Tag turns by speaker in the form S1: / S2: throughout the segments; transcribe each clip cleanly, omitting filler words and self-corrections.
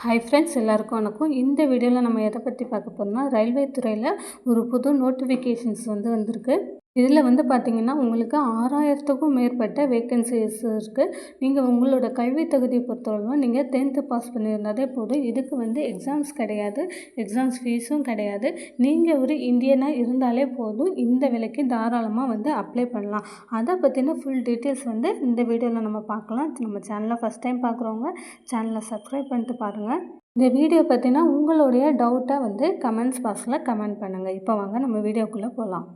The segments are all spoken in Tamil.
S1: ஹாய் ஃப்ரெண்ட்ஸ், எல்லாருக்கும் வணக்கம். இந்த வீடியோவில் நம்ம எதை பற்றி பார்க்க போகிறோம்னா, ரயில்வே துறையில் ஒரு புது நோட்டிஃபிகேஷன்ஸ் வந்திருக்கு. இதில் பார்த்திங்கன்னா உங்களுக்கு 6000க்கும் மேற்பட்ட வேக்கன்சிஸ் இருக்குது. நீங்கள் உங்களோட கல்வி தகுதியை பொறுத்தவரை நீங்கள் 10th பாஸ் பண்ணியிருந்தாலே போதும். இதுக்கு எக்ஸாம்ஸ் கிடையாது, எக்ஸாம்ஸ் ஃபீஸும் கிடையாது. நீங்கள் ஒரு இந்தியனாக இருந்தாலே போதும், இந்த வேலைக்கு தாராளமாக அப்ளை பண்ணலாம். அதை பற்றின ஃபுல் டீட்டெயில்ஸ் இந்த வீடியோவில் நம்ம பார்க்கலாம். நம்ம சேனலை ஃபஸ்ட் டைம் பார்க்குறவங்க சேனலை சப்ஸ்கிரைப் பண்ணிட்டு பாருங்கள். இந்த வீடியோ பற்றினா உங்களுடைய டவுட்டை கமெண்ட்ஸ் பாக்ஸில் கமெண்ட் பண்ணுங்கள். இப்போ வாங்க நம்ம வீடியோக்குள்ளே போகலாம்.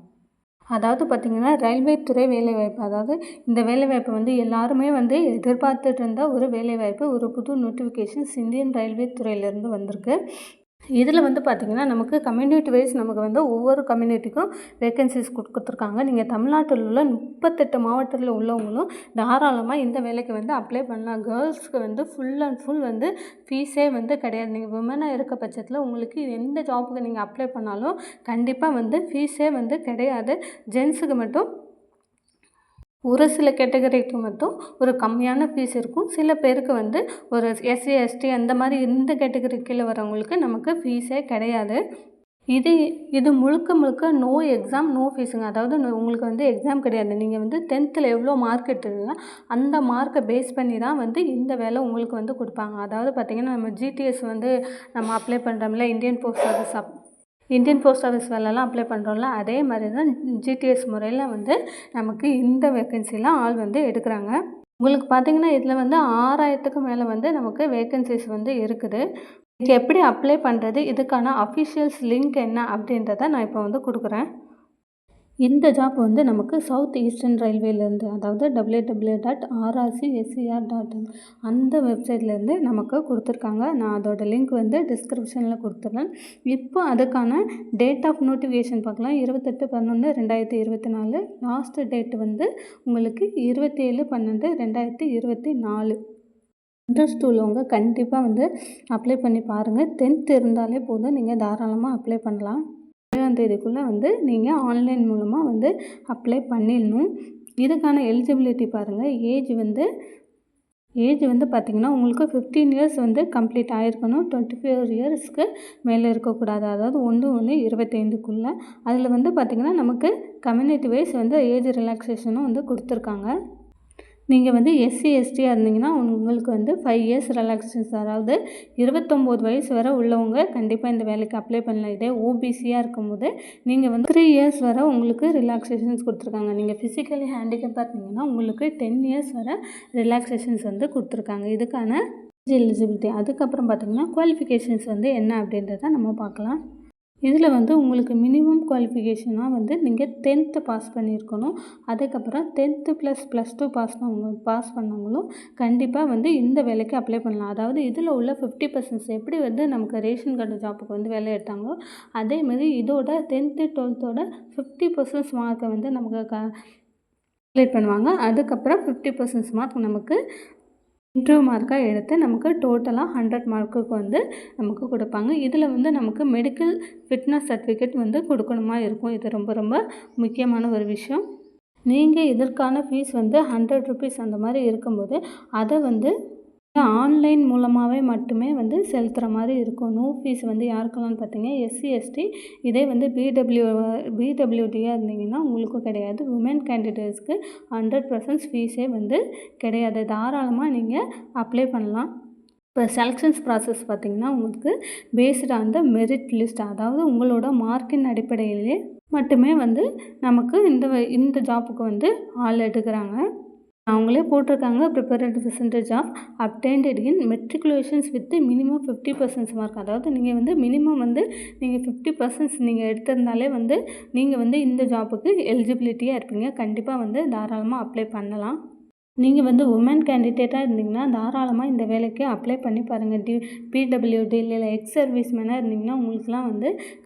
S1: அதாவது பார்த்திங்கன்னா, ரயில்வே துறை வேலைவாய்ப்பு, அதாவது இந்த வேலைவாய்ப்பு எல்லாருமே எதிர்பார்த்துட்டு இருந்த ஒரு வேலைவாய்ப்பு, ஒரு புது நோட்டிஃபிகேஷன்ஸ் இந்தியன் ரயில்வே துறையிலேருந்து வந்திருக்கு. இதில் பார்த்திங்கன்னா நமக்கு கம்யூனிட்டி வைஸ் நமக்கு ஒவ்வொரு கம்யூனிட்டிக்கும் வேக்கன்சிஸ் கொடுத்துருக்காங்க. நீங்கள் தமிழ்நாட்டில் உள்ள 38 மாவட்டத்தில் உள்ளவங்களும் தாராளமாக இந்த வேலைக்கு அப்ளை பண்ணலாம். கேர்ள்ஸ்க்கு ஃபுல் அண்ட் ஃபுல் ஃபீஸே கிடையாது. நீங்கள் விமனாக இருக்க பட்சத்தில் உங்களுக்கு எந்த ஜாப்புக்கு நீங்கள் அப்ளை பண்ணாலும் கண்டிப்பாக ஃபீஸே கிடையாது. ஜென்ஸுக்கு மட்டும் ஒரு சில கேட்டகரிக்கு மட்டும் ஒரு கம்மியான ஃபீஸ் இருக்கும். சில பேருக்கு ஒரு எஸ்சி எஸ்டி அந்த மாதிரி இந்த கேட்டகரி கீழே வரவங்களுக்கு நமக்கு ஃபீஸே கிடையாது. இது முழுக்க நோ எக்ஸாம் நோ ஃபீஸுங்க. அதாவது உங்களுக்கு எக்ஸாம் கிடையாது. நீங்கள் 10th எவ்வளோ மார்க் எடுத்துருக்கீங்க அந்த மார்க்கை பேஸ் பண்ணி தான் இந்த வேலை உங்களுக்கு கொடுப்பாங்க. அதாவது பார்த்திங்கன்னா, நம்ம ஜிடிஎஸ் நம்ம அப்ளை பண்ணுறோம்ல, இந்தியன் போஸ்ட் ஆஃபீஸ் வேலைலாம் அப்ளை பண்ணுறோம்ல, அதே மாதிரி தான் ஜிடிஎஸ் முறையில் நமக்கு இந்த வேக்கன்சிலாம் ஆள் எடுக்கிறாங்க. உங்களுக்கு பார்த்திங்கன்னா, இதில் 6000க்கும் மேலே நமக்கு வேக்கன்சிஸ் இருக்குது. இது எப்படி அப்ளை பண்ணுறது, இதுக்கான அஃபிஷியல்ஸ் லிங்க் என்ன அப்படின்றத நான் இப்போ கொடுக்குறேன். இந்த ஜாப் நமக்கு சவுத் ஈஸ்டர்ன் ரயில்வேலேருந்து, அதாவது www.rrcscr.in அந்த வெப்சைட்லேருந்து நமக்கு கொடுத்துருக்காங்க. நான் அதோட லிங்க் டிஸ்கிரிப்ஷனில் கொடுத்துட்றேன். இப்போ அதுக்கான டேட் ஆஃப் நோட்டிஃபிகேஷன் பார்க்கலாம். 28/11/2024. லாஸ்ட் டேட் உங்களுக்கு 27/12/2024. இன்ட்ரெஸ்ட் உள்ளவங்க கண்டிப்பாக அப்ளை பண்ணி பாருங்கள். 10th இருந்தாலே போதும், நீங்கள் தாராளமாக அப்ளை பண்ணலாம். 7ஆம் தேதிக்குள்ளே நீங்கள் ஆன்லைன் மூலமாக அப்ளை பண்ணிடணும். இதுக்கான எலிஜிபிலிட்டி பாருங்கள். ஏஜ் பார்த்திங்கன்னா உங்களுக்கு 15 இயர்ஸ் கம்ப்ளீட் ஆகிருக்கணும். 24 இயர்ஸ்க்கு மேலே இருக்கக்கூடாது. அதாவது 1/1/25க்குள்ளே. அதில் பார்த்திங்கன்னா நமக்கு கம்யூனிட்டி வைஸ் ஏஜ் ரிலாக்ஸேஷனும் கொடுத்துருக்காங்க. நீங்கள் எஸ்சி எஸ்டியாக இருந்தீங்கன்னா உங்களுக்கு 5 இயர்ஸ் ரிலாக்ஸேஷன்ஸ், அதாவது 29 வயசு வரை உள்ளவங்க கண்டிப்பாக இந்த வேலைக்கு அப்ளை பண்ணலாம். இதே ஓபிசியாக இருக்கும்போது நீங்கள் 3 இயர்ஸ் வரை உங்களுக்கு ரிலாக்ஸேஷன்ஸ் கொடுத்துருக்காங்க. நீங்கள் ஃபிசிக்கலி ஹேண்டிகேப்பாக இருந்தீங்கன்னா உங்களுக்கு 10 இயர்ஸ் வரை ரிலாக்ஸேஷன்ஸ் கொடுத்துருக்காங்க. இதுக்கான எலிஜிபிலிட்டி. அதுக்கப்புறம் பார்த்திங்கன்னா குவாலிஃபிகேஷன்ஸ் என்ன அப்படின்றத நம்ம பார்க்கலாம். இதில் உங்களுக்கு மினிமம் குவாலிஃபிகேஷனாக நீங்கள் 10th பாஸ் பண்ணியிருக்கணும். அதுக்கப்புறம் 10th ++2 பாஸ் பண்ணவங்களும் கண்டிப்பாக இந்த வேலைக்கு அப்ளை பண்ணலாம். அதாவது இதில் உள்ள 50% எப்படி நமக்கு ரேஷன் கார்டு ஜாப்புக்கு வேலை எடுத்தாங்களோ அதேமாதிரி இதோட 10th 12th 50% மார்க்கை நமக்கு கம்ப்ளீட் பண்ணுவாங்க. அதுக்கப்புறம் 50% மார்க் நமக்கு இன்டர்வியூ மார்க்காக எடுத்து நமக்கு டோட்டலாக 100 மார்க்குக்கு நமக்கு கொடுப்பாங்க. இதில் நமக்கு மெடிக்கல் ஃபிட்னஸ் சர்டிஃபிகேட் கொடுக்கணுமா இருக்கும். இது ரொம்ப ரொம்ப முக்கியமான ஒரு விஷயம். நீங்கள் இதற்கான ஃபீஸ் 100 rupees அந்த மாதிரி இருக்கும்போது அதை ஆன்லைன் மூலமாகவே மட்டுமே செலுத்துகிற மாதிரி இருக்கும். நோ ஃபீஸ் யாருக்கெல்லாம் பார்த்தீங்க, எஸ்சி எஸ்டி. இதே பிடபிள்யூடியாக இருந்தீங்கன்னா உங்களுக்கும் கிடையாது. உமன் கேண்டிடேட்ஸ்க்கு 100% ஃபீஸே கிடையாது. தாராளமாக நீங்கள் அப்ளை பண்ணலாம். இப்போ செலெக்ஷன்ஸ் ப்ராசஸ் பார்த்திங்கன்னா உங்களுக்கு based on the merit list, அதாவது உங்களோட மார்க்கின் அடிப்படையிலே மட்டுமே நமக்கு இந்த ஜாப்புக்கு ஆள் எடுக்கிறாங்க. அவங்களே போட்டிருக்காங்க, prepared percentage of attended in matriculations with minimum 50% mark. அதாவது நீங்கள் மினிமம் நீங்கள் 50% நீங்கள் எடுத்திருந்தாலே நீங்கள் இந்த ஜாப்புக்கு எலிஜிபிலிட்டியாக இருப்பீங்க. கண்டிப்பாக தாராளமாக அப்ளை பண்ணலாம். நீங்கள் உமன் கேண்டிடேட்டாக இருந்தீங்கன்னா தாராளமாக இந்த வேலைக்கு அப்ளை பண்ணி பாருங்கள். பிடபிள்யூடி இல்லை எக்ஸ் சர்வீஸ் மேனாக இருந்தீங்கன்னா உங்களுக்குலாம்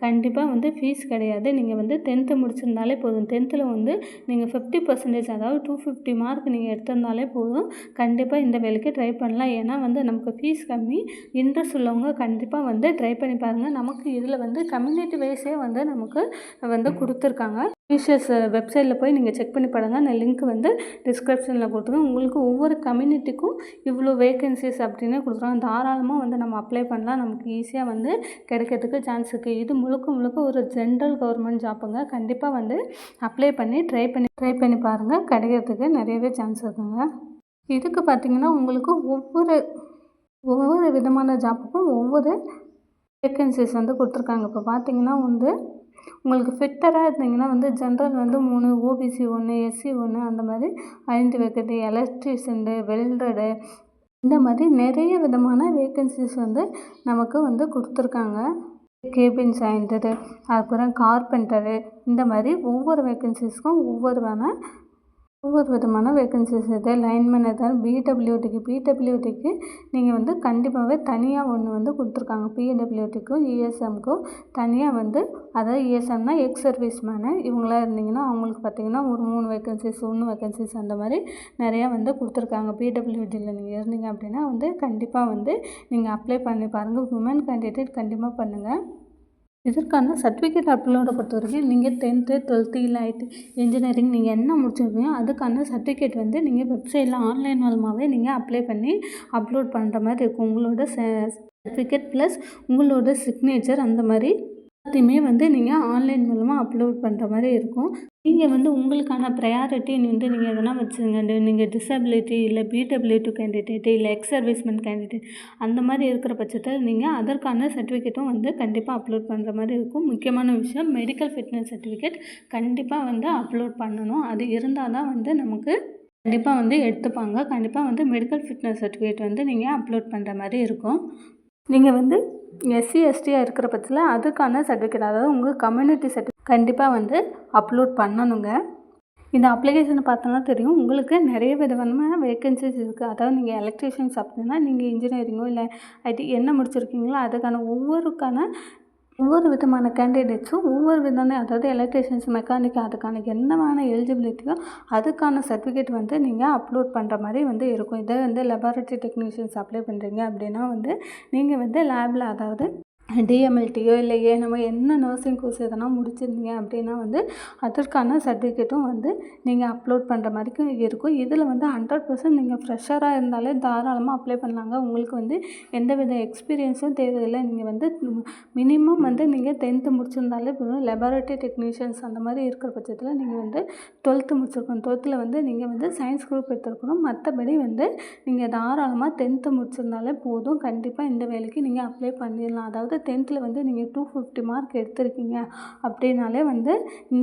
S1: கண்டிப்பாக ஃபீஸ் கிடையாது. நீங்கள் 10th முடிச்சிருந்தாலே போதும். 10th நீங்கள் 50%, அதாவது 250 மார்க் நீங்கள் எடுத்திருந்தாலே போதும். கண்டிப்பாக இந்த வேலைக்கு ட்ரை பண்ணலாம். ஏன்னா நமக்கு ஃபீஸ் கம்மி. இன்ட்ரெஸ்ட் உள்ளவங்க கண்டிப்பாக ட்ரை பண்ணி பாருங்கள். நமக்கு இதில் கம்யூனிட்டி வைஸே நமக்கு கொடுத்துருக்காங்க. டீச்சர்ஸ் வெப்சைட்டில் போய் நீங்கள் செக் பண்ணி பாருங்கள். நான் லிங்க் வந்து டிஸ்கிரிப்ஷனில் கொடுத்துருக்கேன். உங்களுக்கு ஒவ்வொரு கம்யூனிட்டிக்கும் இவ்வளோ வேகன்சிஸ் அப்படின்னு கொடுத்துருக்காங்க. தாராளமாக வந்து நம்ம அப்ளை பண்ணலாம். நமக்கு ஈஸியாக வந்து கிடைக்கிறதுக்கு சான்ஸ் இருக்குது. இது முழுக்க முழுக்க ஒரு ஜென்ரல் கவர்மெண்ட் ஜாப்புங்க. கண்டிப்பாக வந்து அப்ளை பண்ணி ட்ரை பண்ணி பாருங்கள். கிடைக்கிறதுக்கு நிறையவே சான்ஸ் இருக்குங்க. இதுக்கு பார்த்திங்கன்னா உங்களுக்கு ஒவ்வொரு விதமான ஜாப்புக்கும் ஒவ்வொரு வேக்கன்சிஸ் வந்து கொடுத்துருக்காங்க. இப்போ பார்த்திங்கன்னா வந்து உங்களுக்கு ஃபிட்டராக இருந்தீங்கன்னா வந்து ஜென்ரல் வந்து 3, ஓபிசி 1, எஸ்சி 1 அந்த மாதிரி 5 வேக்கன்சி, எலக்ட்ரிஷியனு, வெல்டரு இந்த மாதிரி நிறைய விதமான வேக்கன்சிஸ் வந்து நமக்கு வந்து கொடுத்துருக்காங்க. கேபின் சயின்டரு, அப்புறம் கார்பெண்டரு இந்த மாதிரி ஒவ்வொரு வேக்கன்சிஸ்க்கும் ஒவ்வொரு விதமான வேக்கன்சிஸ் இருக்குது. லைன்மேன் எதாவது பிடபிள்யூடிக்கு நீங்கள் வந்து கண்டிப்பாகவே தனியாக ஒன்று வந்து கொடுத்துருக்காங்க. பிடபிள்யூடிக்கும் இஎஸ்எம்க்கும் தனியாக வந்து, அதாவது இஎஸ்எம்னா எக்ஸ் சர்வீஸ் மேனு இவங்களாம் இருந்தீங்கன்னா அவங்களுக்கு பார்த்திங்கன்னா ஒரு 3 வேக்கன்சிஸ் 1 வேக்கன்சிஸ் அந்த மாதிரி நிறையா வந்து கொடுத்துருக்காங்க. பிடபிள்யூடியில் நீங்கள் இருந்தீங்க அப்படின்னா வந்து கண்டிப்பாக வந்து நீங்கள் அப்ளை பண்ணி பாருங்கள். உமன் கேண்டிடேட் கண்டிப்பாக பண்ணுங்கள். இதற்கான சர்டிஃபிகேட் அப்லோடை பொறுத்த வரைக்கும் நீங்கள் 10th 12th இல்லை ஐடி இன்ஜினியரிங் நீங்கள் என்ன முடிச்சிருக்கீங்களோ அதுக்கான சர்டிஃபிகேட் வந்து நீங்கள் வெப்சைட்டில் ஆன்லைன் மூலமாகவே நீங்கள் அப்ளை பண்ணி அப்லோட் பண்ணுற மாதிரி இருக்கும். உங்களோட சர்டிஃபிகேட் ப்ளஸ் உங்களோட சிக்னேச்சர் அந்த மாதிரி எல்லாத்தையுமே வந்து நீங்கள் ஆன்லைன் மூலமாக அப்லோட் பண்ணுற மாதிரி இருக்கும். நீங்கள் வந்து உங்களுக்கான ப்ரையாரிட்டி வந்து நீங்கள் எதனா வச்சுருங்க. நீங்கள் டிசபிலிட்டி இல்லை பிடபிள்யூடி கேண்டிடேட்டு இல்லை எக்ஸ் சர்வீஸ்மேன் கேண்டிடேட் அந்த மாதிரி இருக்கிற பட்சத்தில் நீங்கள் அதற்கான சர்டிஃபிகேட்டும் வந்து கண்டிப்பாக அப்லோட் பண்ணுற மாதிரி இருக்கும். முக்கியமான விஷயம் மெடிக்கல் ஃபிட்னஸ் சர்டிஃபிகேட் கண்டிப்பாக வந்து அப்லோட் பண்ணணும். அது இருந்தால் தான் வந்து நமக்கு கண்டிப்பாக வந்து எடுத்துப்பாங்க. கண்டிப்பாக வந்து மெடிக்கல் ஃபிட்னஸ் சர்டிஃபிகேட் வந்து நீங்கள் அப்லோட் பண்ணுற மாதிரி இருக்கும். நீங்கள் வந்து எஸ்சி எஸ்டியாக இருக்கிற பட்சத்தில் அதுக்கான சர்டிஃபிகேட், அதாவது உங்கள் கம்யூனிட்டி சர்டிஃபிகேட் கண்டிப்பாக வந்து அப்லோட் பண்ணணுங்க. இந்த அப்ளிகேஷனை பார்த்தோன்னா தெரியும் உங்களுக்கு நிறைய விதமான வேக்கன்சிஸ் இருக்குது. அதாவது நீங்கள் எலக்ட்ரிஷியன்ஸ் அப்படின்னா நீங்கள் இன்ஜினியரிங்கோ இல்லை ஐடி என்ன முடிச்சிருக்கீங்களோ அதுக்கான ஒவ்வொரு விதமான கேண்டிடேட்ஸும் ஒவ்வொரு விதமான, அதாவது எலக்ட்ரிஷியன்ஸ், மெக்கானிக் அதுக்கான என்னவான எலிஜிபிலிட்டியோ அதுக்கான சர்டிஃபிகேட் வந்து நீங்கள் அப்லோட் பண்ணுற மாதிரி வந்து இருக்கும். இதே வந்து லெபார்ட்டரி டெக்னீஷியன்ஸ் அப்ளை பண்ணுறீங்க அப்படின்னா வந்து நீங்கள் வந்து லேபில், அதாவது டிஎம்எல்டியோ இல்லை நம்ம என்ன நர்சிங் கோர்ஸ் எதனா முடிச்சிருந்தீங்க அப்படின்னா வந்து அதற்கான சர்டிஃபிகேட்டும் வந்து நீங்கள் அப்லோட் பண்ணுற மாதிரி இருக்கும். இதில் வந்து 100% நீங்கள் ஃப்ரெஷராக இருந்தாலே தாராளமாக அப்ளை பண்ணலாங்க. உங்களுக்கு வந்து எந்தவித எக்ஸ்பீரியன்ஸும் தேவையில்லை. நீங்கள் வந்து மினிமம் வந்து நீங்கள் 10th முடிச்சிருந்தாலே போதும். லெபார்ட்டரி டெக்னீஷியன்ஸ் அந்த மாதிரி இருக்கிற பட்சத்தில் நீங்கள் வந்து 12th முடிச்சிருக்கணும். 12th வந்து நீங்கள் வந்து சயின்ஸ் குரூப் எடுத்துருக்கணும். மற்றபடி வந்து நீங்கள் தாராளமாக 10th முடிச்சிருந்தாலே போதும். கண்டிப்பாக இந்த வேலைக்கு நீங்கள் அப்ளை பண்ணிடலாம். அதாவது 10th வந்து நீங்கள் 250 மார்க் எடுத்திருக்கீங்க அப்படின்னாலே வந்து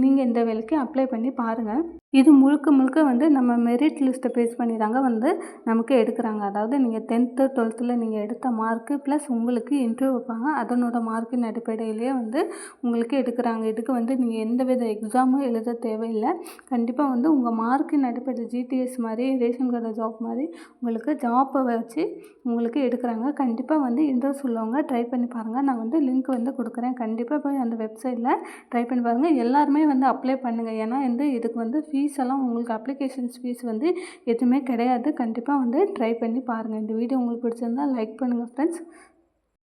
S1: நீங்கள் இந்த வேலைக்கு அப்ளை பண்ணி பாருங்கள். இது முழுக்க வந்து நம்ம மெரிட் லிஸ்ட்டை பேஸ் பண்ணி தாங்க வந்து நமக்கு எடுக்கிறாங்க. அதாவது நீங்கள் 10th 12th நீங்கள் எடுத்த மார்க்கு ப்ளஸ் உங்களுக்கு இன்டர்வியூ வைப்பாங்க. அதனோட மார்க்கின் அடிப்படையிலேயே வந்து உங்களுக்கு எடுக்கிறாங்க. இதுக்கு வந்து நீங்கள் எந்த வித எக்ஸாமும் எழுத தேவையில்லை. கண்டிப்பாக வந்து உங்கள் மார்க்கின் அடிப்படை ஜிடிஎஸ் மாதிரி ரேஷன் கார்டு ஜாப் மாதிரி உங்களுக்கு ஜாப்பை வச்சு உங்களுக்கு எடுக்கிறாங்க. கண்டிப்பாக வந்து இன்ட்ரெஸ்ட் உள்ளவங்க ட்ரை பண்ணி பாருங்கள். நான் வந்து லிங்க் வந்து கொடுக்குறேன். கண்டிப்பாக போய் அந்த வெப்சைட்டில் ட்ரை பண்ணி பாருங்கள். எல்லாருமே வந்து அப்ளை பண்ணுங்கள். ஏன்னா வந்து இதுக்கு வந்து ஃபீஸ் எல்லாம் உங்களுக்கு அப்ளிகேஷன்ஸ் ஃபீஸ் வந்து எதுவுமே கிடையாது. கண்டிப்பாக வந்து ட்ரை பண்ணி பாருங்கள். இந்த வீடியோ உங்களுக்கு பிடிச்சிருந்தால் லைக் பண்ணுங்கள் ஃப்ரெண்ட்ஸ்.